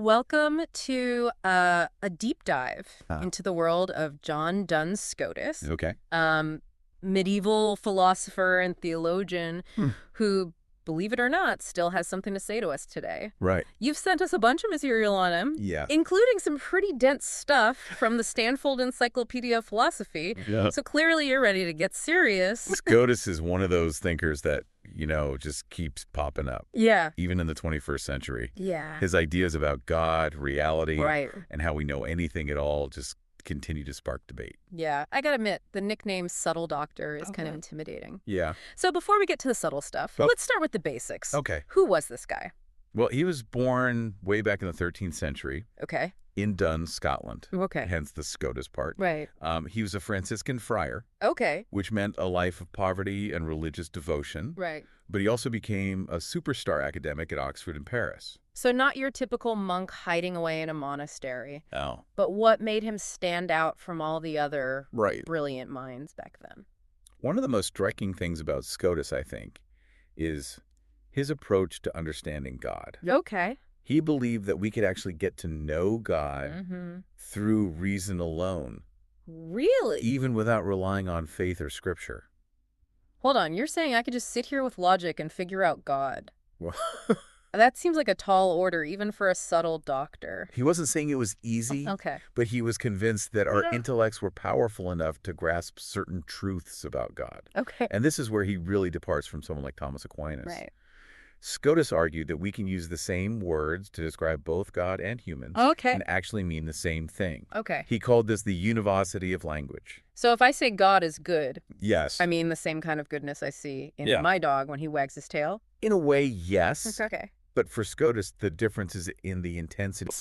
Welcome to a deep dive Uh, into the world of John Duns Scotus, okay. medieval philosopher and theologian Hmm. who, believe it or not, still has something to say to us today. Right. You've sent us a bunch of material on him, Yeah. including some pretty dense stuff from the Stanford Encyclopedia of Philosophy, Yeah. so clearly you're ready to get serious. Scotus is one of those thinkers that, just keeps popping up, Yeah. even in the 21st century. Yeah. His ideas about God, reality, Right. and how we know anything at all just continue to spark debate. Yeah. I gotta admit, the nickname Subtle Doctor is kind of Okay. intimidating. Yeah. So before we get to the subtle stuff, Oh. let's start with the basics. Okay. Who was this guy? Well, he was born way back in the 13th century Okay. in Dun, Scotland. Okay. Hence the Scotus part. Right. He was a Franciscan friar, Okay. which meant a life of poverty and religious devotion. Right. But he also became a superstar academic at Oxford and Paris. So not your typical monk hiding away in a monastery, Oh. but what made him stand out from all the other Right. brilliant minds back then? One of the most striking things about Scotus, I think, is his approach to understanding God. Okay. He believed that we could actually get to know God Mm-hmm. through reason alone, Really? even without relying on faith or scripture. Hold on, you're saying I could just sit here with logic and figure out God? Well, That seems like a tall order, even for a subtle doctor. he wasn't saying it was easy, Okay. but he was convinced that our Yeah. intellects were powerful enough to grasp certain truths about God. Okay. And this is where he really departs from someone like Thomas Aquinas. Right. Scotus argued that we can use the same words to describe both God and humans Okay. and actually mean the same thing. Okay. He called this the univocity of language. So if I say God is good, Yes. I mean the same kind of goodness I see in Yeah. my dog when he wags his tail? In a way, yes. Okay. But for Scotus, the difference is in the intensity,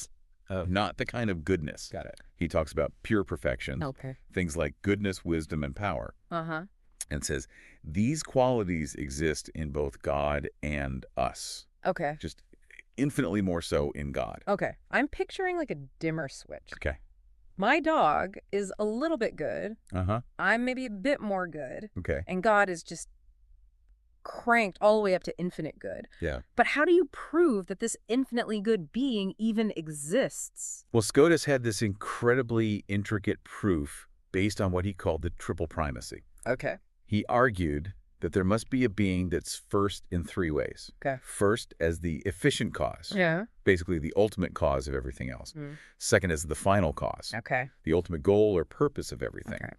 not the kind of goodness. Got it. He talks about pure perfection, Okay. things like goodness, wisdom, and power, Uh-huh. and says these qualities exist in both God and us, Okay. just infinitely more so in God. Okay. I'm picturing like a dimmer switch. Okay. My dog is a little bit good. Uh-huh. I'm maybe a bit more good. Okay. And God is just cranked all the way up to infinite good. Yeah. But how do you prove that this infinitely good being even exists? Well, Scotus had this incredibly intricate proof based on what he called the triple primacy. Okay. He argued that there must be a being that's first in three ways. Okay. First, as the efficient cause, Yeah. basically the ultimate cause of everything else. Second, as the final cause, Okay. the ultimate goal or purpose of everything. Okay.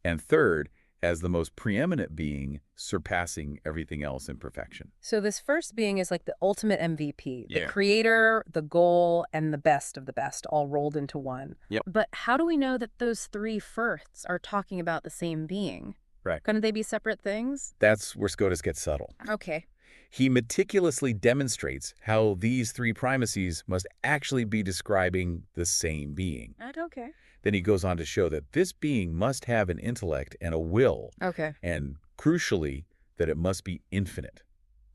And third, as the most preeminent being, surpassing everything else in perfection. So this first being is like the ultimate MVP, the Yeah. creator, the goal, and the best of the best all rolled into one. Yep. But how do we know that those three firsts are talking about the same being? Right. Couldn't they be separate things? That's where Scotus gets subtle. Okay. He meticulously demonstrates how these three primacies must actually be describing the same being. Okay. Then he goes on to show that this being must have an intellect and a will, Okay. and crucially, that it must be infinite.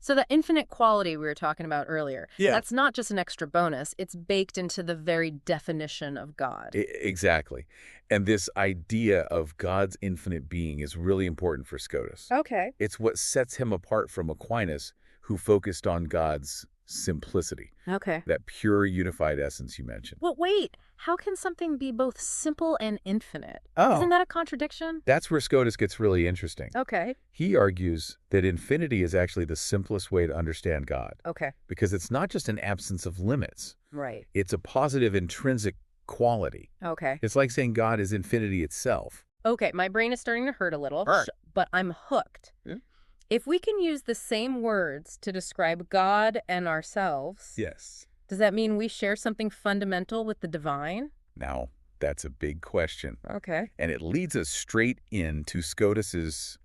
So the infinite quality we were talking about earlier, Yeah. that's not just an extra bonus. It's baked into the very definition of God. Exactly. And this idea of God's infinite being is really important for Scotus. Okay. It's what sets him apart from Aquinas, who focused on God's simplicity, Okay. that pure unified essence you mentioned. Well, wait. How can something be both simple and infinite? Oh. Isn't that a contradiction? That's where Scotus gets really interesting. Okay. He argues that infinity is actually the simplest way to understand God, Okay. because it's not just an absence of limits. Right. It's a positive intrinsic quality. Okay. It's like saying God is infinity itself. Okay, my brain is starting to hurt a little, Hurt. but I'm hooked. Yeah. If we can use the same words to describe God and ourselves, Yes. does that mean we share something fundamental with the divine? Now, that's a big question. Okay. And it leads us straight into Scotus's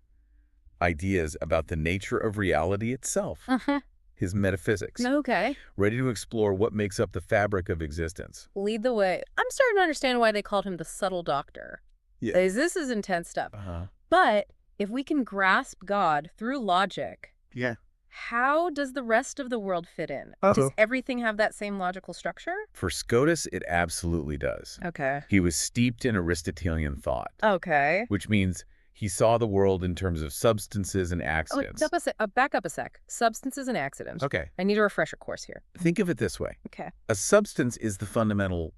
ideas about the nature of reality itself, Uh-huh. his metaphysics, Okay. ready to explore what makes up the fabric of existence. Lead the way. I'm starting to understand why they called him the subtle doctor. Yeah. This is intense stuff. Uh-huh. But if we can grasp God through logic, Yeah. how does the rest of the world fit in? Uh-huh. Does everything have that same logical structure? For Scotus, it absolutely does. Okay. He was steeped in Aristotelian thought, Okay. which means He saw the world in terms of substances and Oh, accidents. back up a sec. Substances and accidents. Okay. I need a refresher course here. Think of it this way. Okay. A substance is the fundamental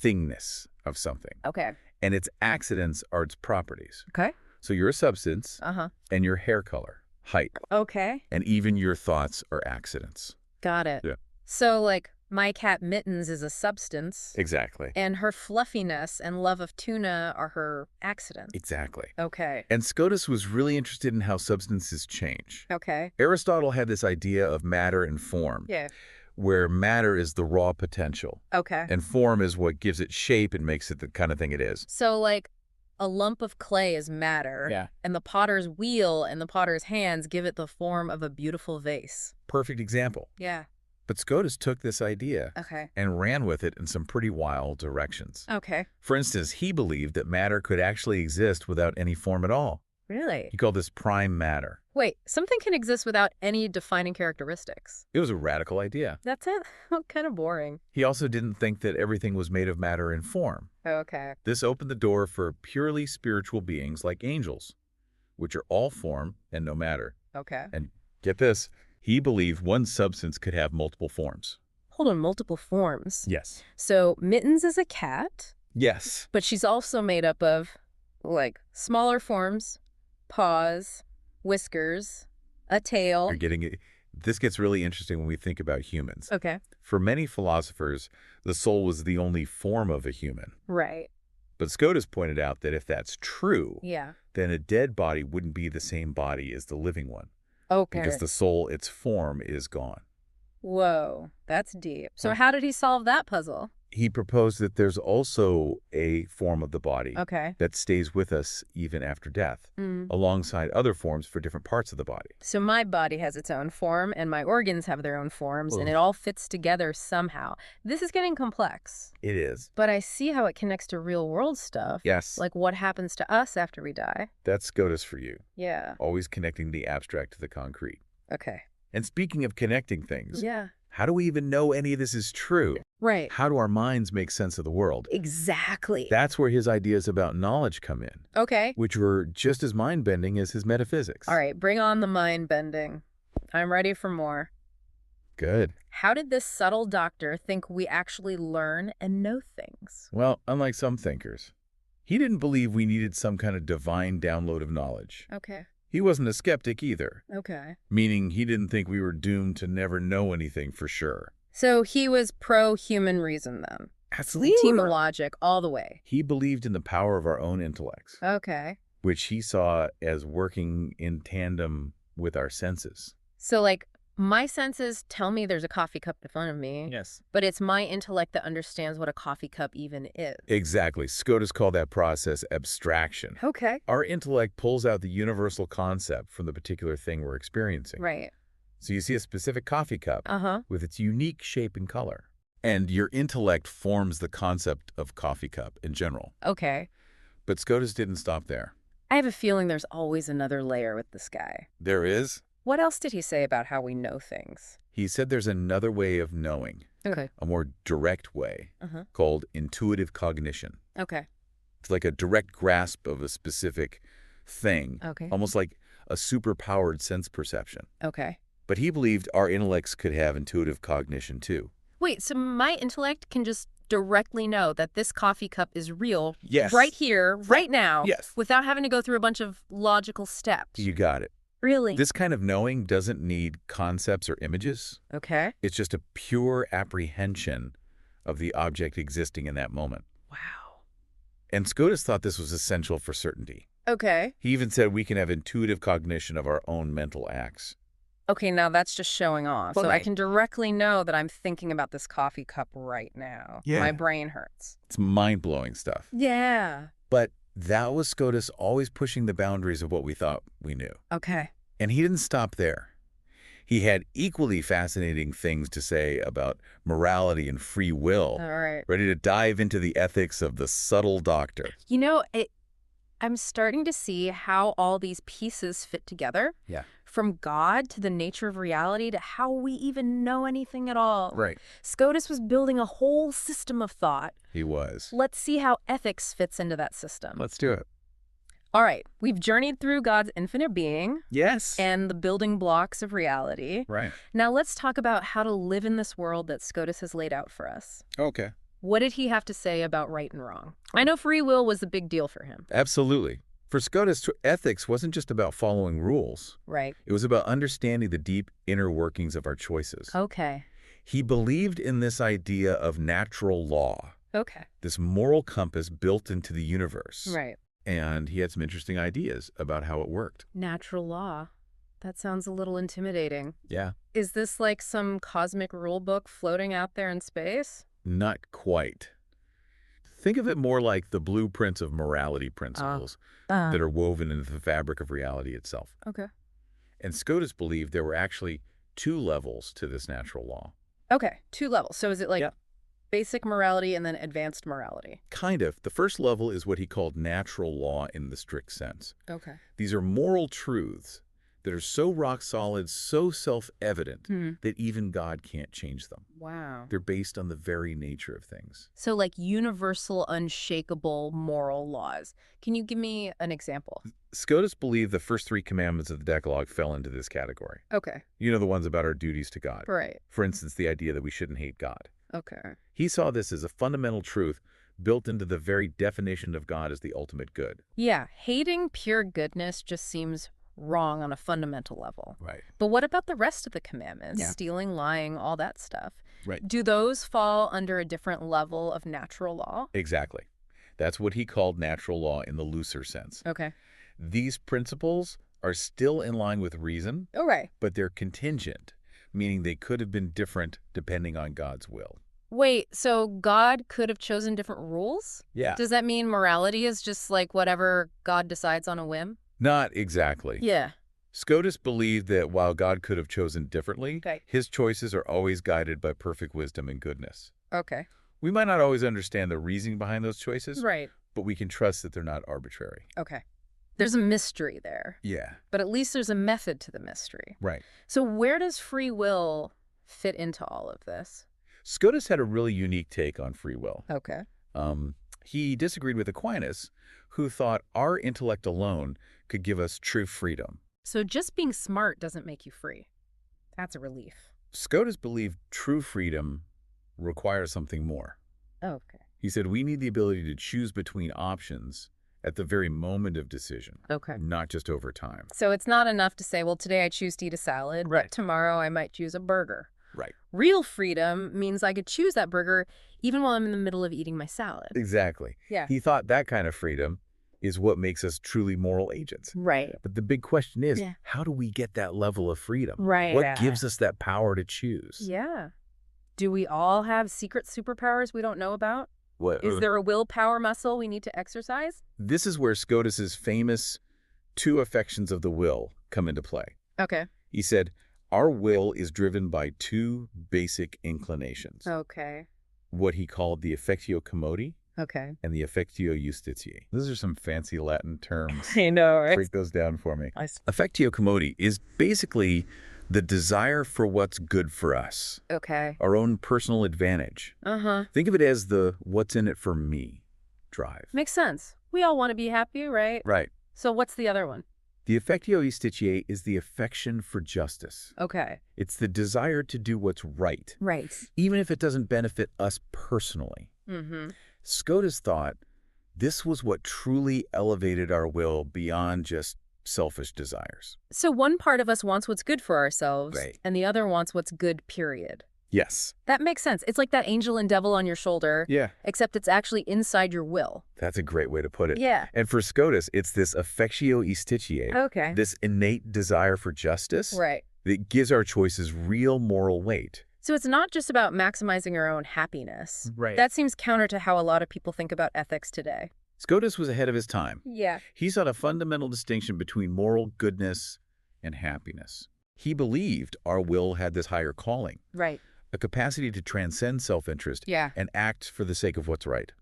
thingness of something, Okay. and its accidents are its properties. Okay. So you're a substance, Uh-huh. and your hair color, height, Okay. and even your thoughts are accidents. Got it. Yeah. So, like, my cat Mittens is a substance, Exactly. and her fluffiness and love of tuna are her accidents. Exactly. Okay. And Scotus was really interested in how substances change. Okay. Aristotle had this idea of matter and form, Yeah. where matter is the raw potential, Okay. and form is what gives it shape and makes it the kind of thing it is. So, like, a lump of clay is matter. Yeah. And the potter's wheel and the potter's hands give it the form of a beautiful vase. Perfect example. Yeah. But Scotus took this idea Okay. and ran with it in some pretty wild directions. Okay. For instance, he believed that matter could actually exist without any form at all. Really? He called this prime matter. Wait, something can exist without any defining characteristics. It was a radical idea. That's it? Kind of boring. He also didn't think that everything was made of matter and form. Okay. This opened the door for purely spiritual beings like angels, which are all form and no matter. Okay. And get this, he believed one substance could have multiple forms. Hold on, multiple forms. Yes. So Mittens is a cat, Yes. but she's also made up of, like, smaller forms, paws, whiskers, a tail. You're getting it. This gets really interesting when we think about humans. Okay. For many philosophers, the soul was the only form of a human. Right. But Scotus pointed out that if that's true, Yeah. then a dead body wouldn't be the same body as the living one, Okay. because the soul, its form, is gone. Whoa, that's deep. So Huh. how did he solve that puzzle? He proposed that there's also a form of the body Okay. that stays with us even after death, Mm. alongside other forms for different parts of the body. So my body has its own form, and my organs have their own forms, and Ugh. it all fits together somehow. This is getting complex. It is. But I see how it connects to real-world stuff. Yes. Like what happens to us after we die. That's Scotus for you, Yeah. always connecting the abstract to the concrete. Okay. And speaking of connecting things, Yeah. how do we even know any of this is true? Right. How do our minds make sense of the world? Exactly. That's where his ideas about knowledge come in, Okay. which were just as mind-bending as his metaphysics. All right, bring on the mind bending. I'm ready for more. Good. How did this subtle doctor think we actually learn and know things? Well, unlike some thinkers, he didn't believe we needed some kind of divine download of knowledge. Okay. He wasn't a skeptic either, Okay. meaning he didn't think we were doomed to never know anything for sure. So he was pro-human reason then. Absolutely. Team logic all the way. He believed in the power of our own intellects, Okay. which he saw as working in tandem with our senses. So, like, my senses tell me there's a coffee cup in front of me, Yes. but it's my intellect that understands what a coffee cup even is. Exactly. Scotus called that process abstraction. Okay. Our intellect pulls out the universal concept from the particular thing we're experiencing. Right. So you see a specific coffee cup Uh-huh. with its unique shape and color. And your intellect forms the concept of coffee cup in general. Okay. But Scotus didn't stop there. I have a feeling there's always another layer with this guy. There is. What else did he say about how we know things? He said there's another way of knowing, Okay. a more direct way, Uh-huh. called intuitive cognition. Okay. It's like a direct grasp of a specific thing, Okay. almost like a superpowered sense perception. Okay. But he believed our intellects could have intuitive cognition too. Wait, so my intellect can just directly know that this coffee cup is real Yes. right here, right now, Yes. without having to go through a bunch of logical steps. You got it. Really? This kind of knowing doesn't need concepts or images. Okay. It's just a pure apprehension of the object existing in that moment. Wow. And Scotus thought this was essential for certainty. Okay. He even said we can have intuitive cognition of our own mental acts. Okay, now that's just showing off. Well, so I right. can directly know that I'm thinking about this coffee cup right now. Yeah. My brain hurts. It's mind-blowing stuff. Yeah. But that was Scotus always pushing the boundaries of what we thought we knew. Okay. And he didn't stop there. He had equally fascinating things to say about morality and free will, All right. ready to dive into the ethics of the subtle doctor. You know, I'm starting to see how all these pieces fit together. Yeah. From God to the nature of reality to how we even know anything at all. Right. Scotus was building a whole system of thought. He was. Let's see how ethics fits into that system. Let's do it. All right, we've journeyed through God's infinite being Yes. and the building blocks of reality. Right. Now let's talk about how to live in this world that Scotus has laid out for us. Okay. What did he have to say about right and wrong? I know free will was a big deal for him. Absolutely. For Scotus, ethics wasn't just about following rules. Right. It was about understanding the deep inner workings of our choices. Okay. He believed in this idea of natural law, Okay. this moral compass built into the universe. Right. And he had some interesting ideas about how it worked. Natural law. That sounds a little intimidating. Yeah. Is this like some cosmic rule book floating out there in space? Not quite. Think of it more like the blueprints of morality principles that are woven into the fabric of reality itself. Okay. And Scotus believed there were actually 2 levels to this natural law. Okay. 2 levels. So is it like Yeah. basic morality and then advanced morality? Kind of. The first level is what he called natural law in the strict sense. Okay. These are moral truths that are so rock solid, so self-evident that even God can't change them. Wow. They're based on the very nature of things. So like universal, unshakable moral laws. Can you give me an example? Scotus believed the first 3 commandments of the Decalogue fell into this category. Okay. You know, the ones about our duties to God. Right. For instance, the idea that we shouldn't hate God. Okay. He saw this as a fundamental truth built into the very definition of God as the ultimate good. Yeah. Hating pure goodness just seems wrong on a fundamental level. Right. But what about the rest of the commandments? Yeah. Stealing, lying, all that stuff. Right. Do those fall under a different level of natural law? Exactly. That's what he called natural law in the looser sense. Okay. These principles are still in line with reason, All right. but they're contingent, meaning they could have been different depending on God's will. Wait, so God could have chosen different rules? Yeah. Does that mean morality is just like whatever God decides on a whim? Not exactly. Yeah. Scotus believed that while God could have chosen differently, Okay. his choices are always guided by perfect wisdom and goodness. Okay. We might not always understand the reasoning behind those choices, Right. but we can trust that they're not arbitrary. Okay. There's a mystery there, Yeah. but at least there's a method to the mystery. Right. So where does free will fit into all of this? Scotus had a really unique take on free will. Okay. He disagreed with Aquinas, who thought our intellect alone could give us true freedom. So just being smart doesn't make you free. That's a relief. Scotus believed true freedom requires something more. Okay. He said we need the ability to choose between options at the very moment of decision, Okay. not just over time. So it's not enough to say, well, today I choose to eat a salad, Right. but tomorrow I might choose a burger. Right. Real freedom means I could choose that burger even while I'm in the middle of eating my salad. Exactly. Yeah. He thought that kind of freedom is what makes us truly moral agents. Right. But the big question is, Yeah. how do we get that level of freedom? Right. What gives us that power to choose? Yeah. Do we all have secret superpowers we don't know about? What, Is there a willpower muscle we need to exercise? This is where Scotus's famous 2 affections of the will come into play. Okay. He said, our will is driven by 2 basic inclinations, Okay. what he called the affectio commodi Okay. and the affectio justitiae. Those are some fancy Latin terms. I know, right? Break those down for me. Affectio commodi is basically the desire for what's good for us, Okay. our own personal advantage. Uh-huh. Think of it as the what's in it for me drive. Makes sense. We all want to be happy, right? Right. So what's the other one? The affectio justitiae is the affection for justice. Okay. It's the desire to do what's right, Right. even if it doesn't benefit us personally. Mm-hmm. Scotus thought this was what truly elevated our will beyond just selfish desires. So one part of us wants what's good for ourselves, Right. and the other wants what's good, period. Yes. That makes sense. It's like that angel and devil on your shoulder, Yeah. except it's actually inside your will. That's a great way to put it. Yeah. And for Scotus, it's this affectio justitiae, Okay. this innate desire for justice Right. that gives our choices real moral weight. So it's not just about maximizing our own happiness. Right. That seems counter to how a lot of people think about ethics today. Scotus was ahead of his time. Yeah. He saw a fundamental distinction between moral goodness and happiness. He believed our will had this higher calling, Right. a capacity to transcend self-interest Yeah. and act for the sake of what's right.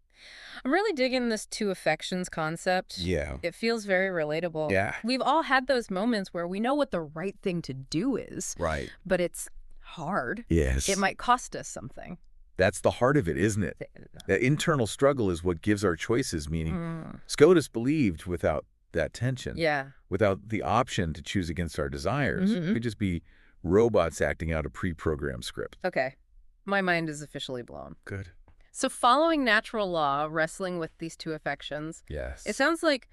I'm really digging this 2 affections concept. Yeah. It feels very relatable. Yeah. We've all had those moments where we know what the right thing to do is, Right. but it's hard. Yes. It might cost us something. That's the heart of it, isn't it? That internal struggle is what gives our choices meaning. Mm. Scotus believed without that tension. Yeah. Without the option to choose against our desires, Mm-hmm. we'd just be robots acting out a pre-programmed script. Okay. My mind is officially blown. Good. So following natural law, wrestling with these two affections, Yes. it sounds like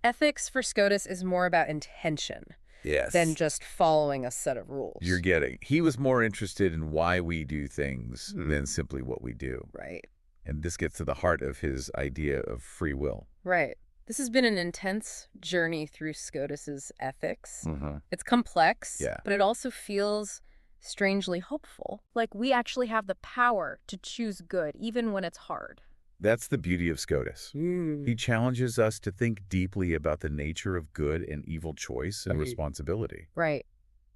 ethics for Scotus is more about intention Yes. than just following a set of rules. You're getting. He was more interested in why we do things than simply what we do. Right. And this gets to the heart of his idea of free will. Right. This has been an intense journey through Scotus's ethics. Mm-hmm. It's complex, Yeah. but it also feels strangely hopeful. Like we actually have the power to choose good, even when it's hard. That's the beauty of Scotus. He challenges us to think deeply about the nature of good and evil choice and responsibility. Right.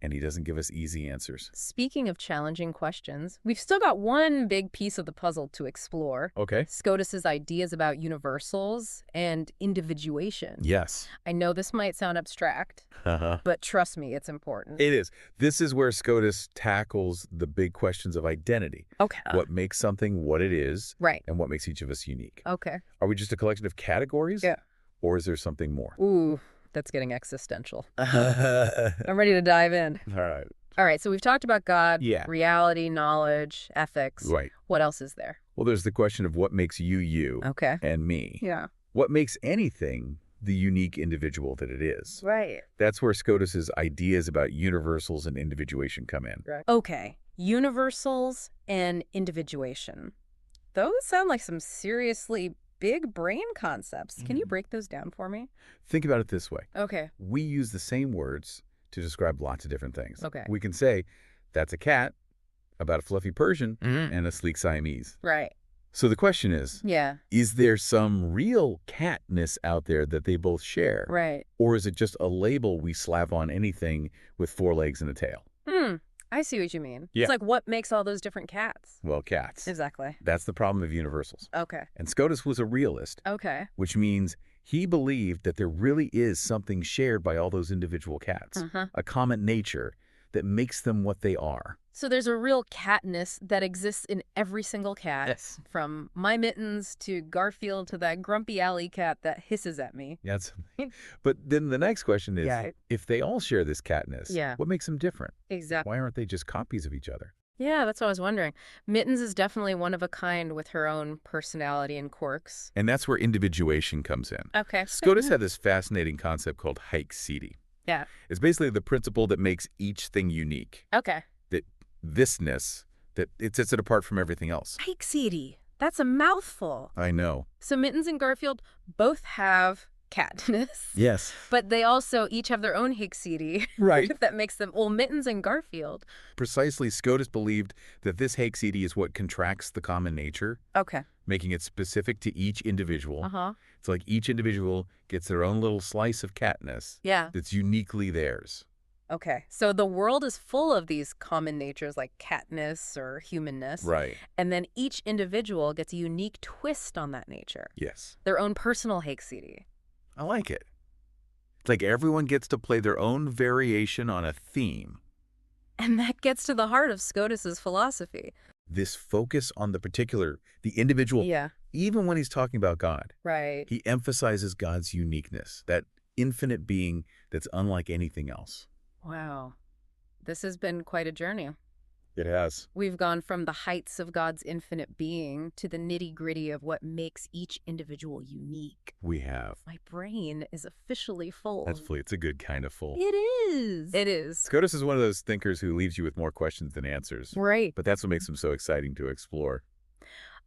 And he doesn't give us easy answers. Speaking of challenging questions, we've still got one big piece of the puzzle to explore. Okay. Scotus's ideas about universals and individuation. Yes. I know this might sound abstract, Uh-huh. but trust me, it's important. It is. This is where Scotus tackles the big questions of identity. Okay. What makes something what it is, Right. and what makes each of us unique. Okay. Are we just a collection of categories? Yeah. Or is there something more? Ooh, that's getting existential. All I'm ready to dive in. right. All right, so we've talked about God, Yeah. reality, knowledge, ethics. Right. What else is there? Well, there's the question of what makes you you Okay. and me. Yeah. What makes anything the unique individual that it is. Right. That's where Scotus's ideas about universals and individuation come in. Right. Okay. Universals and individuation. Those sound like some seriously big brain concepts. Can you break those down for me? Think about it this way. Okay. We use the same words to describe lots of different things. Okay. We can say, that's a cat, about a fluffy Persian, Mm-hmm. and a sleek Siamese. Right. So the question is there some real catness out there that they both share? Right. Or is it just a label we slap on anything with 4 legs and a tail? I see what you mean. Yeah. It's like what makes all those different cats? Well, cats. Exactly. That's the problem of universals. Okay. And Scotus was a realist, Okay. which means he believed that there really is something shared by all those individual cats, a common nature that makes them what they are. So there's a real catness that exists in every single cat. Yes. From my Mittens to Garfield to that grumpy alley cat that hisses at me. Yes. But then the next question is, Yeah. if they all share this catness, what makes them different? Exactly. Why aren't they just copies of each other? Yeah, that's what I was wondering. Mittens is definitely one of a kind with her own personality and quirks. And that's where individuation comes in. Okay. Scotus had this fascinating concept called haec. Yeah. It's basically the principle that makes each thing unique. Okay. That thisness, that it sets it apart from everything else. Haec. That's a mouthful. I know. So Mittens and Garfield both have catness. Yes. But they also each have their own haec. Right. That makes them, well, Mittens and Garfield. Precisely, Scotus believed that this haec is what contracts the common nature, Okay. making it specific to each individual. Uh-huh. It's like each individual gets their own little slice of catness Yeah. that's uniquely theirs. Okay. So the world is full of these common natures like catness or humanness. Right. And then each individual gets a unique twist on that nature. Yes. Their own personal haec. I like it. It's like everyone gets to play their own variation on a theme. And that gets to the heart of Scotus's philosophy. This focus on the particular, the individual, Yeah. even when he's talking about God, Right. he emphasizes God's uniqueness, that infinite being that's unlike anything else. Wow. This has been quite a journey. It has. We've gone from the heights of God's infinite being to the nitty-gritty of what makes each individual unique. We have. My brain is officially full. Hopefully, it's a good kind of full. It is. It is. Scotus is one of those thinkers who leaves you with more questions than answers. Right. But that's what makes him so exciting to explore.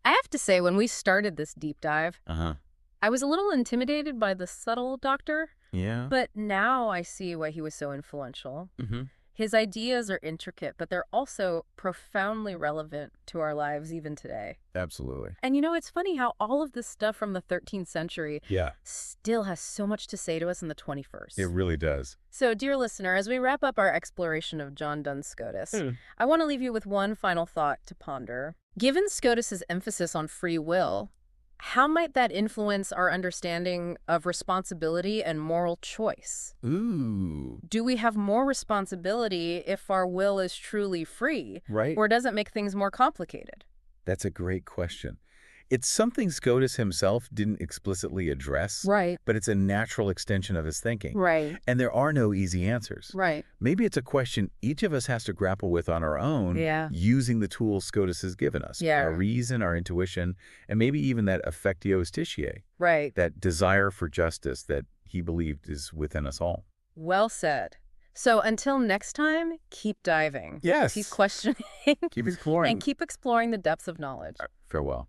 I have to say, when we started this deep dive, Uh-huh. I was a little intimidated by the subtle doctor, Yeah. but now I see why he was so influential. Mm-hmm. His ideas are intricate, but they're also profoundly relevant to our lives even today. Absolutely. And you know, it's funny how all of this stuff from the 13th century Yeah. still has so much to say to us in the 21st. It really does. So, dear listener, as we wrap up our exploration of John Duns Scotus, I want to leave you with one final thought to ponder. Given Scotus's emphasis on free will, how might that influence our understanding of responsibility and moral choice? Ooh. Do we have more responsibility if our will is truly free? Right? Or does it make things more complicated? That's a great question. It's something Scotus himself didn't explicitly address, Right. but it's a natural extension of his thinking. Right. And there are no easy answers. Right. Maybe it's a question each of us has to grapple with on our own, Yeah. using the tools Scotus has given us. Yeah. Our reason, our intuition, and maybe even that affectio justitiae. Right. That desire for justice that he believed is within us all. Well said. So until next time, keep diving. Yes. Keep questioning. Keep exploring. And keep exploring the depths of knowledge. Farewell.